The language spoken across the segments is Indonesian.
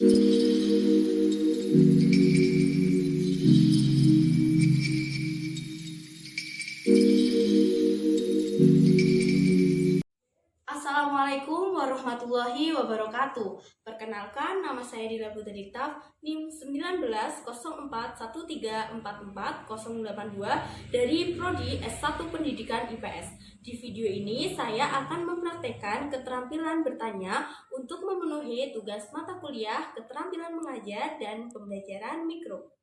Assalamualaikum warahmatullahi wabarakatuh. Perkenalkan, nama saya Dila Putri Diktaf, NIM 190413440082 dari Prodi S1 Pendidikan IPS. Di video ini saya akan mempraktekkan keterampilan bertanya untuk memenuhi tugas mata kuliah keterampilan mengajar dan pembelajaran mikro.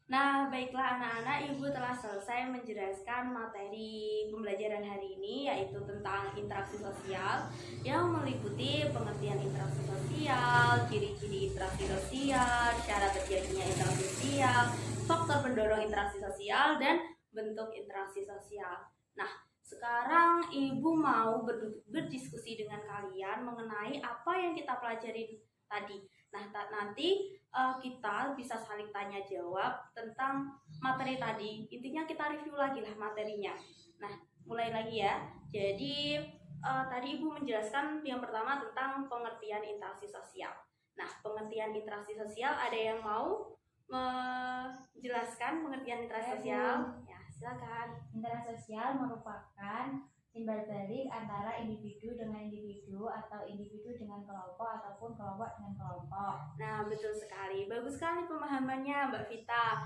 Nah, baiklah anak-anak, Ibu telah selesai menjelaskan materi pembelajaran hari ini, yaitu tentang interaksi sosial yang meliputi pengertian interaksi sosial, ciri-ciri interaksi sosial, cara terjadinya interaksi sosial, faktor pendorong interaksi sosial, dan bentuk interaksi sosial. Nah, sekarang Ibu mau berdiskusi dengan kalian mengenai apa yang kita pelajari tadi. Nah, nanti kita bisa saling tanya jawab tentang materi tadi. Intinya kita review lagi lah materinya. Nah, mulai lagi ya. Jadi tadi Ibu menjelaskan yang pertama tentang pengertian interaksi sosial. Nah, pengertian interaksi sosial, ada yang mau menjelaskan pengertian interaksi sosial? Ya, silakan. Interaksi sosial merupakan timbal balik antara individu dengan individu atau individu dengan kelompok ataupun kelompok dengan kelompok. Nah, betul sekali. Bagus sekali pemahamannya, Mbak Vita.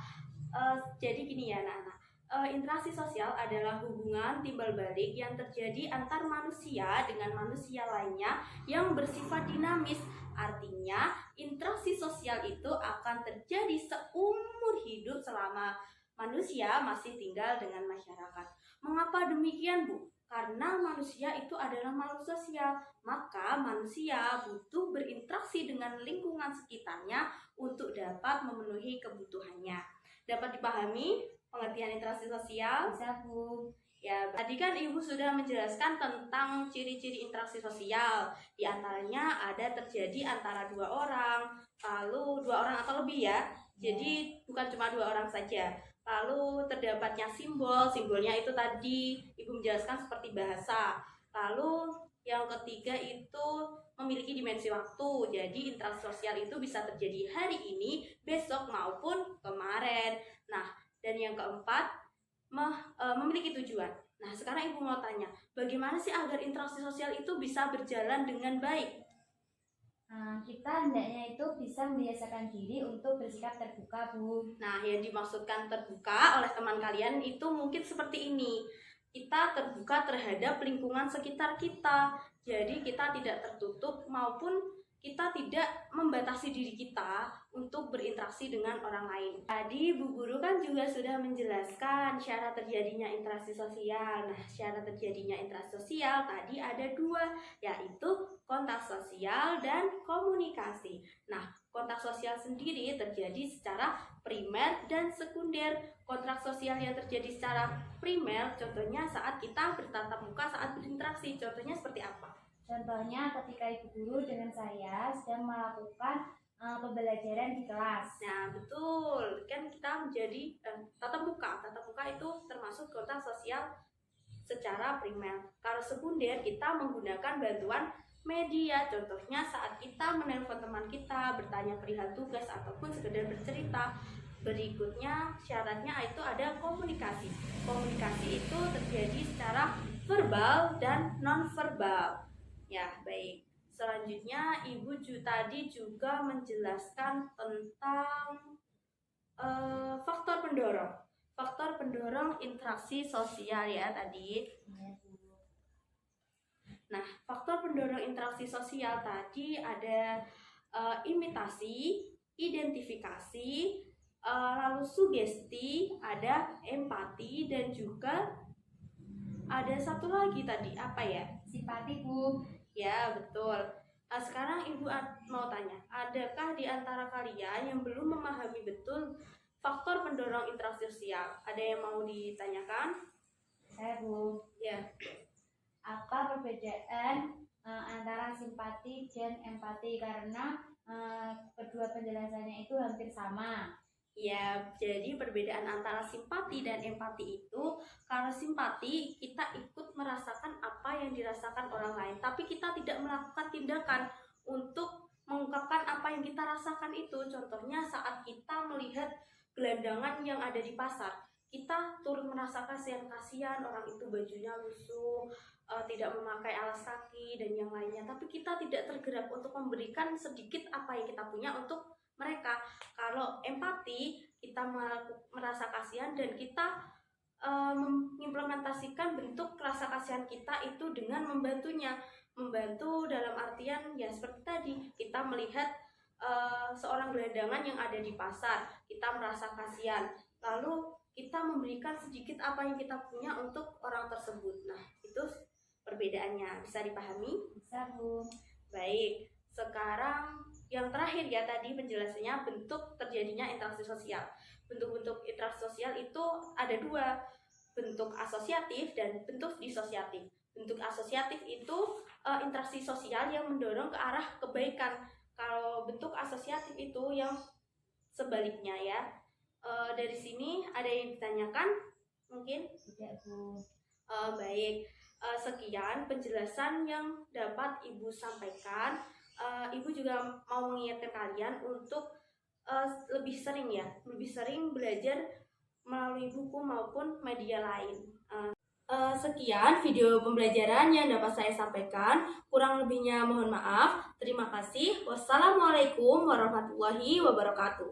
Jadi gini ya, anak-anak. Interaksi sosial adalah hubungan timbal balik yang terjadi antar manusia dengan manusia lainnya yang bersifat dinamis. Artinya, interaksi sosial itu akan terjadi seumur hidup selama manusia masih tinggal dengan masyarakat. Mengapa demikian, Bu? Karena manusia itu adalah makhluk sosial, maka manusia butuh berinteraksi dengan lingkungan sekitarnya untuk dapat memenuhi kebutuhannya. Dapat dipahami pengertian interaksi sosial? Bisa, Bu. Ya, tadi kan Ibu sudah menjelaskan tentang ciri-ciri interaksi sosial. Di antaranya ada terjadi antara dua orang, lalu dua orang atau lebih ya. Jadi bukan cuma dua orang saja. Lalu terdapatnya simbolnya itu tadi Ibu menjelaskan seperti bahasa. Lalu yang ketiga itu memiliki dimensi waktu. Jadi interaksi sosial itu bisa terjadi hari ini, besok maupun kemarin. Nah, dan yang keempat memiliki tujuan. Nah, sekarang Ibu mau tanya, bagaimana sih agar interaksi sosial itu bisa berjalan dengan baik? Kita hendaknya itu bisa membiasakan diri untuk bersikap terbuka, Bu. Nah, yang dimaksudkan terbuka oleh teman kalian itu mungkin seperti ini. Kita terbuka terhadap lingkungan sekitar kita. Jadi kita tidak tertutup maupun kita tidak membatasi diri kita untuk berinteraksi dengan orang lain. Tadi Bu Guru kan juga sudah menjelaskan syarat terjadinya interaksi sosial. Nah, syarat terjadinya interaksi sosial tadi ada dua, yaitu kontak sosial dan komunikasi. Nah, kontak sosial sendiri terjadi secara primer dan sekunder. Kontrak sosial yang terjadi secara primer, contohnya saat kita bertatap muka saat berinteraksi. Contohnya seperti apa? Contohnya ketika Ibu Guru dengan saya sedang melakukan pembelajaran di kelas. Nah, betul. Kan kita menjadi tatap muka. Tatap muka itu termasuk kontak sosial secara primer. Kalau sekunder, kita menggunakan bantuan media. Contohnya saat kita menelpon teman kita, bertanya perihal tugas ataupun sekedar bercerita. Berikutnya syaratnya itu ada komunikasi. Komunikasi itu terjadi secara verbal dan non-verbal. Ya, baik. Selanjutnya Ibu tadi juga menjelaskan tentang faktor pendorong. Faktor pendorong interaksi sosial ya tadi. Nah, faktor pendorong interaksi sosial tadi ada imitasi, identifikasi, lalu sugesti, ada empati, dan juga ada satu lagi tadi, apa ya? Simpati, Bu. Ya, betul. Nah, sekarang Ibu mau tanya, adakah di antara kalian yang belum memahami betul faktor pendorong interaksi sosial? Ada yang mau ditanyakan? Saya, Bu. Ya. Apa perbedaan antara simpati dan empati? Karena kedua penjelasannya itu hampir sama. Ya, jadi perbedaan antara simpati dan empati itu, kalau simpati kita ikut merasakan apa yang dirasakan orang lain, tapi kita tidak melakukan tindakan untuk mengungkapkan apa yang kita rasakan itu. Contohnya saat kita melihat gelandangan yang ada di pasar, kita turut merasa kasihan orang itu bajunya lusuh, tidak memakai alas kaki dan yang lainnya, tapi kita tidak tergerak untuk memberikan sedikit apa yang kita punya untuk mereka. Kalau empati, kita merasa kasihan dan kita mengimplementasikan bentuk rasa kasihan kita itu dengan membantunya. Membantu dalam artian ya seperti tadi, kita melihat seorang gelandangan yang ada di pasar, kita merasa kasihan, lalu kita memberikan sedikit apa yang kita punya untuk orang tersebut. Nah, itu perbedaannya. Bisa dipahami? Bisa, Bu. Baik, sekarang yang terakhir ya tadi penjelasannya bentuk terjadinya interaksi sosial. Bentuk-bentuk interaksi sosial itu ada dua, bentuk asosiatif dan bentuk disosiatif. Bentuk asosiatif itu interaksi sosial yang mendorong ke arah kebaikan. Kalau bentuk asosiatif itu yang sebaliknya ya. Dari sini ada yang ditanyakan? Mungkin? Tidak, Bu. Baik, sekian penjelasan yang dapat Ibu sampaikan. Ibu juga mau mengingatkan kalian untuk lebih sering belajar melalui buku maupun media lain. Sekian video pembelajaran yang dapat saya sampaikan. Kurang lebihnya mohon maaf. Terima kasih. Wassalamualaikum warahmatullahi wabarakatuh.